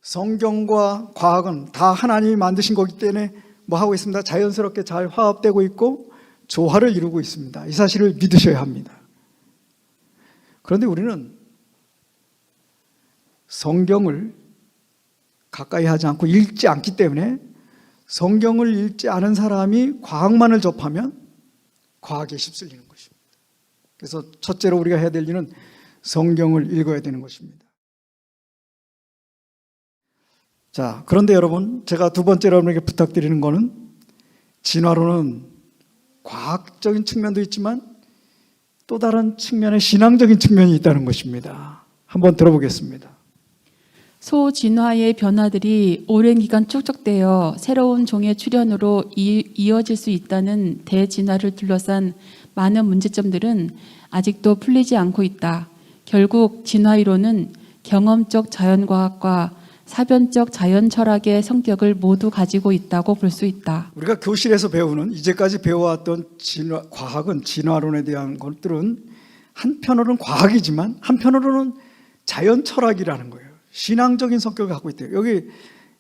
성경과 과학은 다 하나님이 만드신 거기 때문에 뭐 하고 있습니다. 자연스럽게 잘 화합되고 있고 조화를 이루고 있습니다. 이 사실을 믿으셔야 합니다. 그런데 우리는 성경을 가까이 하지 않고 읽지 않기 때문에 성경을 읽지 않은 사람이 과학만을 접하면 과학에 휩쓸리는 것입니다. 그래서 첫째로 우리가 해야 될 일은 성경을 읽어야 되는 것입니다. 자, 그런데 여러분, 제가 두 번째로 여러분에게 부탁드리는 것은 진화론은 과학적인 측면도 있지만 또 다른 측면의 신앙적인 측면이 있다는 것입니다. 한번 들어보겠습니다. 소진화의 변화들이 오랜 기간 축적되어 새로운 종의 출현으로 이어질 수 있다는 대진화를 둘러싼 많은 문제점들은 아직도 풀리지 않고 있다. 결국 진화이론은 경험적 자연과학과 사변적 자연철학의 성격을 모두 가지고 있다고 볼 수 있다. 우리가 교실에서 배우는 이제까지 배워왔던 과학은 진화론에 대한 것들은 한편으로는 과학이지만 한편으로는 자연철학이라는 거예요. 신앙적인 성격을 갖고 있대요. 여기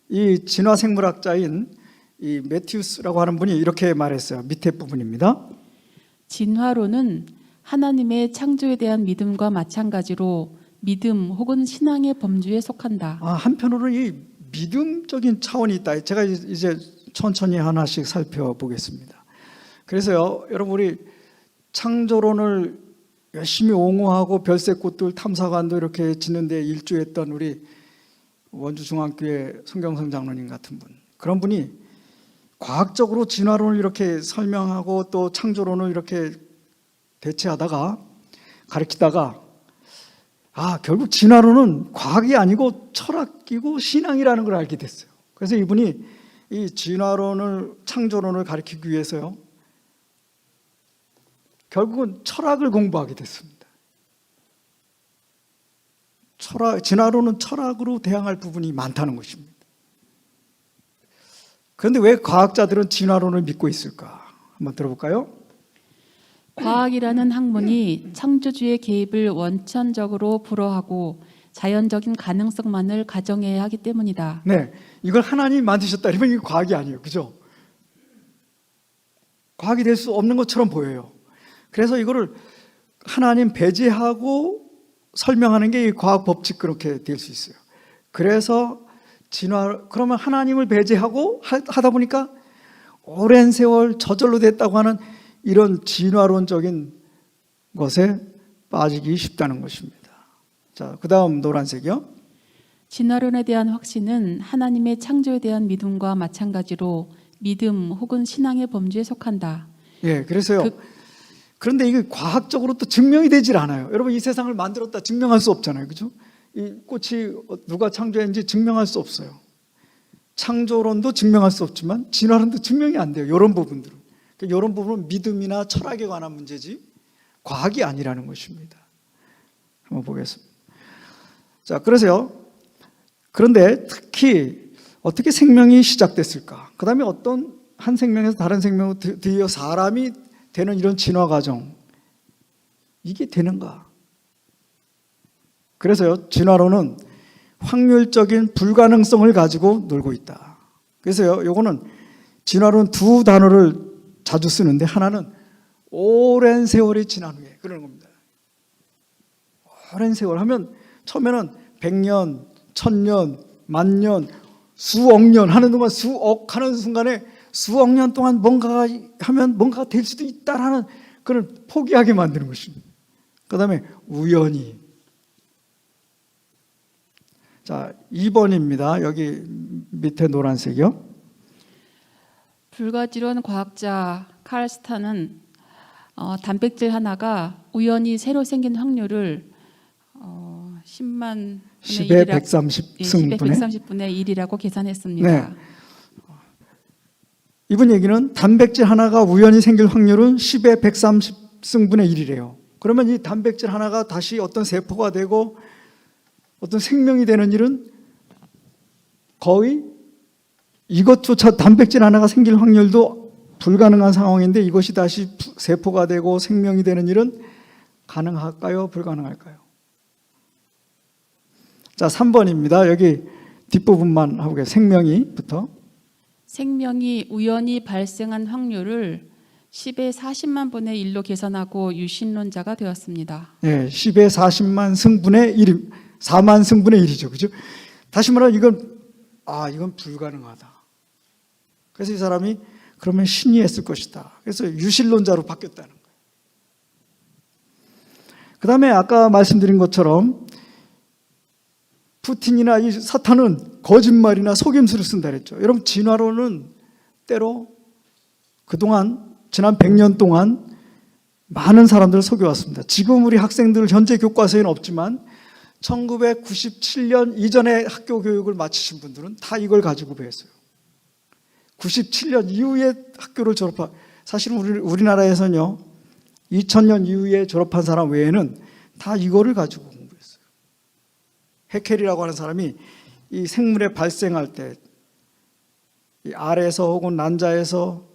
이 진화생물학자인 이 매튜스라고 하는 분이 이렇게 말했어요. 밑에 부분입니다. 진화론은 하나님의 창조에 대한 믿음과 마찬가지로 믿음 혹은 신앙의 범주에 속한다. 한편으로는 이 믿음적인 차원이 있다. 제가 이제 천천히 하나씩 살펴보겠습니다. 그래서요, 여러분 우리 창조론을 열심히 옹호하고 별새꽃들 탐사관도 이렇게 짓는데 일조했던 우리 원주중앙교회 송경성 장로님 같은 분, 그런 분이 과학적으로 진화론을 이렇게 설명하고 또 창조론을 이렇게 대체하다가 가르치다가 결국 진화론은 과학이 아니고 철학이고 신앙이라는 걸 알게 됐어요. 그래서 이분이 이 진화론을 창조론을 가르치기 위해서요, 결국은 철학을 공부하게 됐습니다. 진화론은 철학으로 대항할 부분이 많다는 것입니다. 그런데 왜 과학자들은 진화론을 믿고 있을까? 한번 들어볼까요? 과학이라는 학문이 창조주의 개입을 원천적으로 불허하고 자연적인 가능성만을 가정해야 하기 때문이다. 네, 이걸 하나님이 만드셨다 이러면 이게 과학이 아니에요. 그죠? 과학이 될 수 없는 것처럼 보여요. 그래서 이거를 하나님 배제하고 설명하는 게 이 과학 법칙 그렇게 될 수 있어요. 그래서 그러면 하나님을 배제하고 하다 보니까 오랜 세월 저절로 됐다고 하는 이런 진화론적인 것에 빠지기 쉽다는 것입니다. 자, 그 다음 노란색이요. 진화론에 대한 확신은 하나님의 창조에 대한 믿음과 마찬가지로 믿음 혹은 신앙의 범주에 속한다. 예, 그래서요. 그런데 이게 과학적으로 또 증명이 되질 않아요. 여러분, 이 세상을 만들었다 증명할 수 없잖아요. 그죠? 이 꽃이 누가 창조했는지 증명할 수 없어요. 창조론도 증명할 수 없지만 진화론도 증명이 안 돼요. 이런 부분들은. 이런 부분은 믿음이나 철학에 관한 문제지 과학이 아니라는 것입니다. 한번 보겠습니다. 자, 그런데 특히 어떻게 생명이 시작됐을까? 그 다음에 어떤 한 생명에서 다른 생명으로 드디어 사람이 되는 이런 진화 과정, 이게 되는가? 그래서요, 진화론은 확률적인 불가능성을 가지고 놀고 있다. 그래서요, 요거는 진화론 두 단어를 자주 쓰는데, 하나는 오랜 세월이 지난 후에 그러는 겁니다. 오랜 세월 하면 처음에는 100년, 1000년, 만년, 수억 년 하는 동안 수억 하는 순간에 수억 년 동안 뭔가가 하면 뭔가가 될 수도 있다라는 그걸 포기하게 만드는 것입니다. 그 다음에 우연히. 자, 2번입니다. 여기 밑에 노란색이요. 불가지론 과학자 칼 스탄은 단백질 하나가 우연히 새로 생긴 확률을 10만 10의 130승분의 130분의 1이라고 계산했습니다. 네. 이분 얘기는 단백질 하나가 우연히 생길 확률은 10의 130승분의 1이래요. 그러면 이 단백질 하나가 다시 어떤 세포가 되고 어떤 생명이 되는 일은 거의 이것조차 단백질 하나가 생길 확률도 불가능한 상황인데 이것이 다시 세포가 되고 생명이 되는 일은 가능할까요? 불가능할까요? 자, 3번입니다. 여기 뒷부분만 하고 계세요. 생명이부터. 생명이 우연히 발생한 확률을 10의 40만 분의 1로 계산하고 유신론자가 되었습니다. 예, 10의 40만 승분의 1, 4만 승분의 1이죠. 그죠? 다시 말하면 이건 불가능하다. 그래서 이 사람이 그러면 신이 했을 것이다. 그래서 유신론자로 바뀌었다는 거예요. 그 다음에 아까 말씀드린 것처럼 푸틴이나 이 사탄은 거짓말이나 속임수를 쓴다 그랬죠. 여러분, 진화론은 때로 그동안 지난 100년 동안 많은 사람들을 속여왔습니다. 지금 우리 학생들 현재 교과서에는 없지만 1997년 이전에 학교 교육을 마치신 분들은 다 이걸 가지고 배웠어요. 97년 이후에 학교를 사실은 우리나라에서는요 2000년 이후에 졸업한 사람 외에는 다 이거를 가지고 공부했어요. 해켈이라고 하는 사람이 이 생물의 발생할 때 이 알에서 혹은 난자에서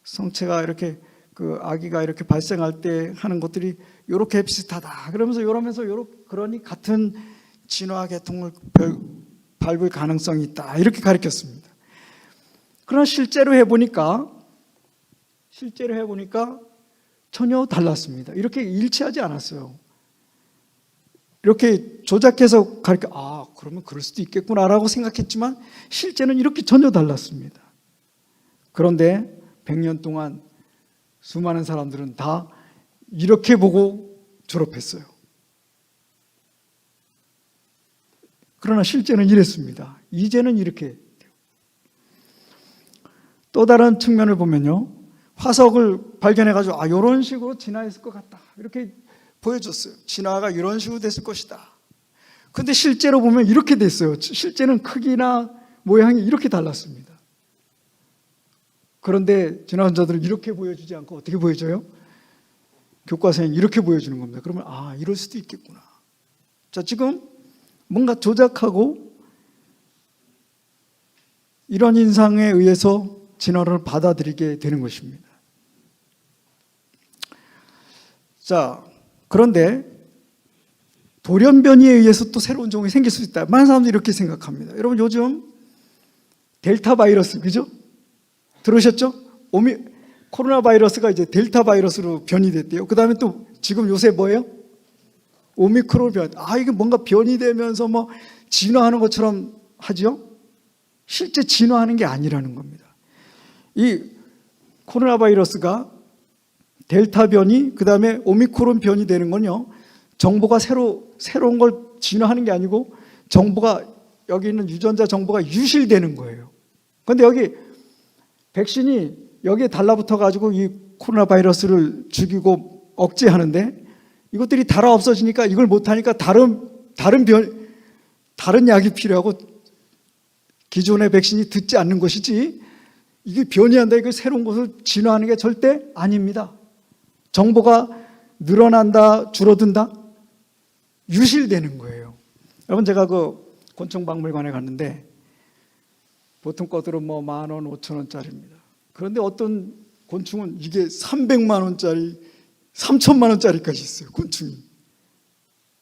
성체가 이렇게 그 아기가 이렇게 발생할 때 하는 것들이 이렇게 비슷하다. 그러면서 그러니 같은 진화 계통을 밟을 가능성이 있다. 이렇게 가르쳤습니다. 그러나 실제로 해보니까 전혀 달랐습니다. 이렇게 일치하지 않았어요. 이렇게 조작해서 그러면 그럴 수도 있겠구나라고 생각했지만 실제는 이렇게 전혀 달랐습니다. 그런데 100년 동안 수많은 사람들은 다 이렇게 보고 졸업했어요. 그러나 실제는 이랬습니다. 이제는 이렇게 돼요. 또 다른 측면을 보면요, 화석을 발견해가지고 이런 식으로 진화했을 것 같다 이렇게 보여줬어요. 진화가 이런 식으로 됐을 것이다. 그런데 실제로 보면 이렇게 됐어요. 실제는 크기나 모양이 이렇게 달랐습니다. 그런데 진화론자들은 이렇게 보여주지 않고 어떻게 보여줘요? 교과서에는 이렇게 보여주는 겁니다. 그러면 이럴 수도 있겠구나. 자, 지금 뭔가 조작하고 이런 인상에 의해서 진화론을 받아들이게 되는 것입니다. 자, 그런데 돌연변이에 의해서 또 새로운 종이 생길 수 있다. 많은 사람들이 이렇게 생각합니다. 여러분, 요즘 델타 바이러스, 그죠? 들으셨죠? 코로나 바이러스가 이제 델타 바이러스로 변이 됐대요. 그 다음에 또 지금 요새 뭐예요? 오미크론 변. 이게 뭔가 변이 되면서 진화하는 것처럼 하죠? 실제 진화하는 게 아니라는 겁니다. 이 코로나 바이러스가 델타 변이, 그 다음에 오미크론 변이 되는 건요, 정보가 새로운 걸 진화하는 게 아니고 여기 있는 유전자 정보가 유실되는 거예요. 그런데 여기 백신이 여기에 달라붙어 가지고 이 코로나 바이러스를 죽이고 억제하는데 이것들이 달아 없어지니까 이걸 못하니까 다른 약이 필요하고 기존의 백신이 듣지 않는 것이지 이게 변이한다, 이게 새로운 것을 진화하는 게 절대 아닙니다. 정보가 늘어난다, 줄어든다, 유실되는 거예요. 여러분, 제가 그 곤충박물관에 갔는데 보통 것들은 10,000원, 5,000원짜리입니다. 그런데 어떤 곤충은 이게 300만 원짜리, 3,000만 원짜리까지 있어요. 곤충이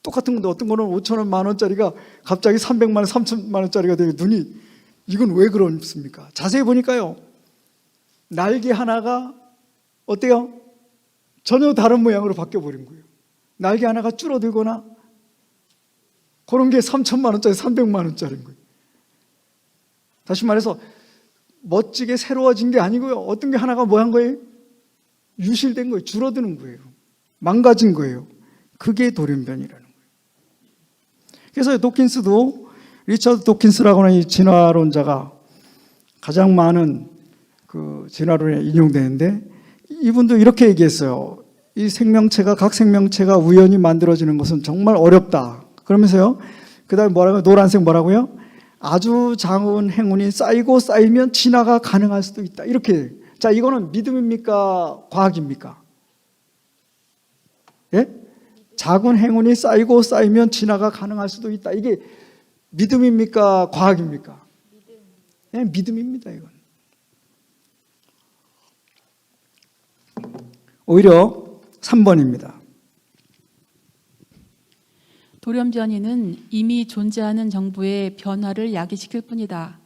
똑같은 건데 어떤 거는 5,000원, 10,000원짜리가 갑자기 300만 원, 3,000만 원짜리가 되고 이건 왜 그렇습니까? 자세히 보니까요, 날개 하나가 어때요? 전혀 다른 모양으로 바뀌어버린 거예요. 날개 하나가 줄어들거나 그런 게 3,000만 원짜리, 300만 원짜리인 거예요. 다시 말해서 멋지게 새로워진 게 아니고요, 어떤 게 하나가 뭐 한 거예요? 유실된 거예요. 줄어드는 거예요. 망가진 거예요. 그게 돌연변이라는 거예요. 그래서 리처드 도킨스라고 하는 이 진화론자가 가장 많은 그 진화론에 인용되는데, 이분도 이렇게 얘기했어요. 이 각 생명체가 우연히 만들어지는 것은 정말 어렵다. 그러면서요, 그 다음에 노란색 뭐라고요? 아주 작은 행운이 쌓이면 진화가 가능할 수도 있다. 이렇게. 자, 이거는 믿음입니까? 과학입니까? 예? 작은 행운이 쌓이면 진화가 가능할 수도 있다. 이게 믿음입니까? 과학입니까? 예, 믿음입니다, 이건. 오히려 3번입니다. 돌연변이는 이미 존재하는 정보의 변화를 야기시킬 뿐이다.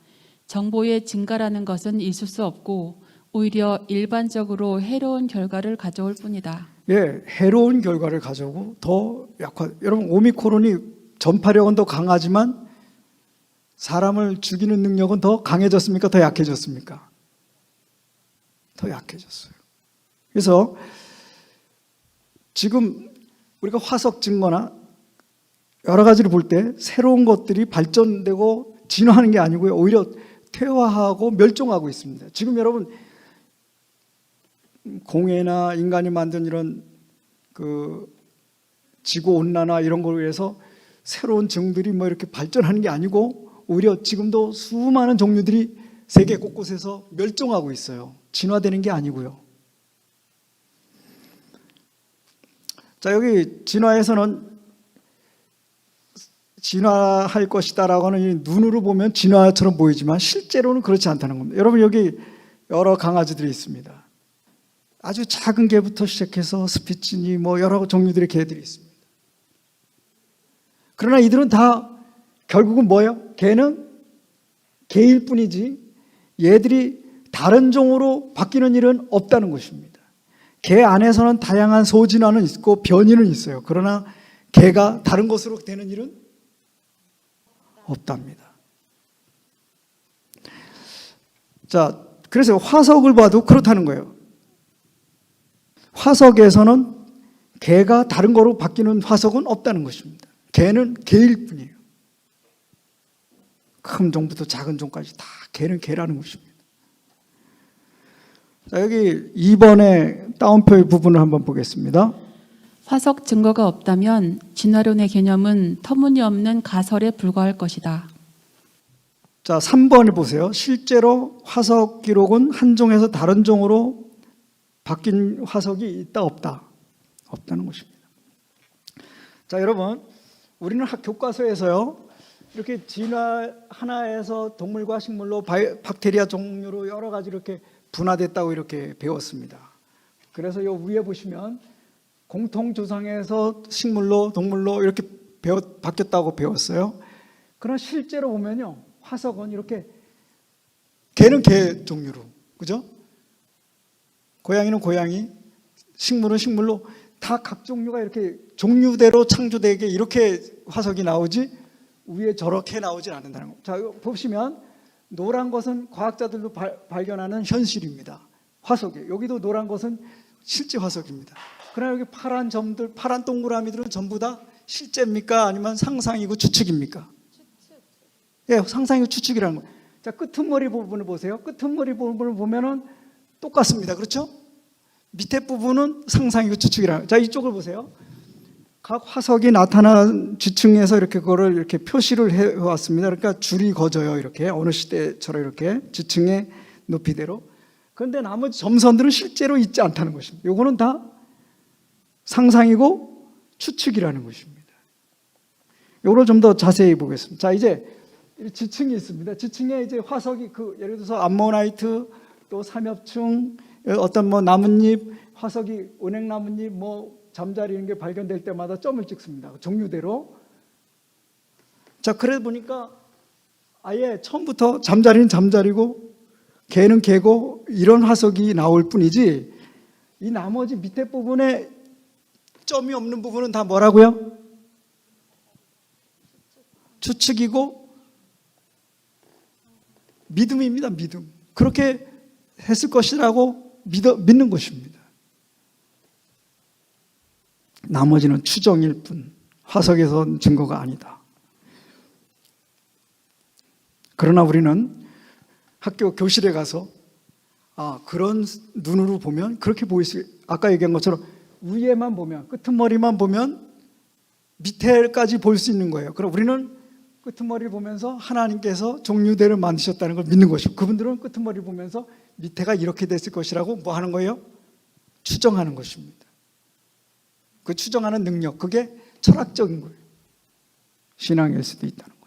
정보의 증가라는 것은 있을 수 없고 오히려 일반적으로 해로운 결과를 가져올 뿐이다. 예, 해로운 결과를 가져오고 더 여러분, 오미크론이 전파력은 더 강하지만 사람을 죽이는 능력은 더 강해졌습니까? 더 약해졌습니까? 더 약해졌어요. 그래서 지금 우리가 화석 증거나 여러 가지를 볼 때 새로운 것들이 발전되고 진화하는 게 아니고요, 오히려 퇴화하고 멸종하고 있습니다. 지금 여러분, 공해나 인간이 만든 이런 그 지구 온난화 이런 걸로 해서 새로운 종들이 뭐 이렇게 발전하는 게 아니고 오히려 지금도 수많은 종류들이 세계 곳곳에서 멸종하고 있어요. 진화되는 게 아니고요. 자, 여기 진화에서는 진화할 것이다라고 하는 이 눈으로 보면 진화처럼 보이지만 실제로는 그렇지 않다는 겁니다. 여러분, 여기 여러 강아지들이 있습니다. 아주 작은 개부터 시작해서 스피치니 뭐 여러 종류들의 개들이 있습니다. 그러나 이들은 다 결국은 뭐예요? 개는 개일 뿐이지 얘들이 다른 종으로 바뀌는 일은 없다는 것입니다. 개 안에서는 다양한 소진화는 있고 변이는 있어요. 그러나 개가 다른 것으로 되는 일은 없답니다. 자, 그래서 화석을 봐도 그렇다는 거예요. 화석에서는 개가 다른 거로 바뀌는 화석은 없다는 것입니다. 개는 개일 뿐이에요. 큰 종부터 작은 종까지 다 개는 개라는 것입니다. 자, 여기 2번의 따옴표의 부분을 한번 보겠습니다. 화석 증거가 없다면 진화론의 개념은 터무니없는 가설에 불과할 것이다. 자, 3번을 보세요. 실제로 화석 기록은 한 종에서 다른 종으로 바뀐 화석이 있다 없다? 없다는 것입니다. 자, 여러분, 우리는 교과서에서요, 이렇게 진화 하나에서 동물과 식물로 박테리아 종류로 여러 가지 이렇게 분화됐다고 이렇게 배웠습니다. 그래서 요 위에 보시면 공통조상에서 식물로 동물로 이렇게 바뀌었다고 배웠어요. 그러나 실제로 보면요, 화석은 이렇게 개는 개 종류로, 그죠? 고양이는 고양이, 식물은 식물로 다 각 종류가 이렇게 종류대로 창조되게 이렇게 화석이 나오지 위에 저렇게 나오진 않는다는 거. 자, 보시면 노란 것은 과학자들도 발견하는 현실입니다. 화석이에요. 여기도 노란 것은 실제 화석입니다. 그러나 여기 파란 점들, 파란 동그라미들은 전부 다 실제입니까? 아니면 상상이고 추측입니까? 예, 상상이고 추측이라는 거예요. 자, 끄트머리 부분을 보세요. 끄트머리 부분을 보면은 똑같습니다. 그렇죠? 밑에 부분은 상상이고 추측이라는 거예요. 자, 이쪽을 보세요. 각 화석이 나타난 지층에서 이렇게 그거를 이렇게 표시를 해 왔습니다. 그러니까 줄이 거져요. 이렇게 어느 시대처럼 이렇게 지층의 높이대로. 그런데 나머지 점선들은 실제로 있지 않다는 것입니다. 이거는 다 상상이고 추측이라는 것입니다. 이걸 좀 더 자세히 보겠습니다. 자, 이제 지층이 있습니다. 지층에 이제 화석이 예를 들어서 암모나이트, 또 삼엽충, 어떤 뭐 나뭇잎, 화석이 은행나뭇잎, 뭐 잠자리 이런 게 발견될 때마다 점을 찍습니다. 종류대로. 자, 그래 보니까 아예 처음부터 잠자리는 잠자리고 개는 개고 이런 화석이 나올 뿐이지 이 나머지 밑에 부분에 점이 없는 부분은 다 뭐라고요? 추측이고 믿음입니다. 믿음. 그렇게 했을 것이라고 믿는 것입니다. 나머지는 추정일 뿐, 화석에서 증거가 아니다. 그러나 우리는 학교 교실에 가서 그런 눈으로 보면 그렇게 보일 수, 아까 얘기한 것처럼 위에만 보면, 끄트머리만 보면 밑에까지 볼 수 있는 거예요. 그럼 우리는 끄트머리를 보면서 하나님께서 종류대로 만드셨다는 걸 믿는 것이고, 그분들은 끄트머리를 보면서 밑에가 이렇게 됐을 것이라고 뭐 하는 거예요? 추정하는 것입니다. 그 추정하는 능력, 그게 철학적인 거예요. 신앙일 수도 있다는 거예요.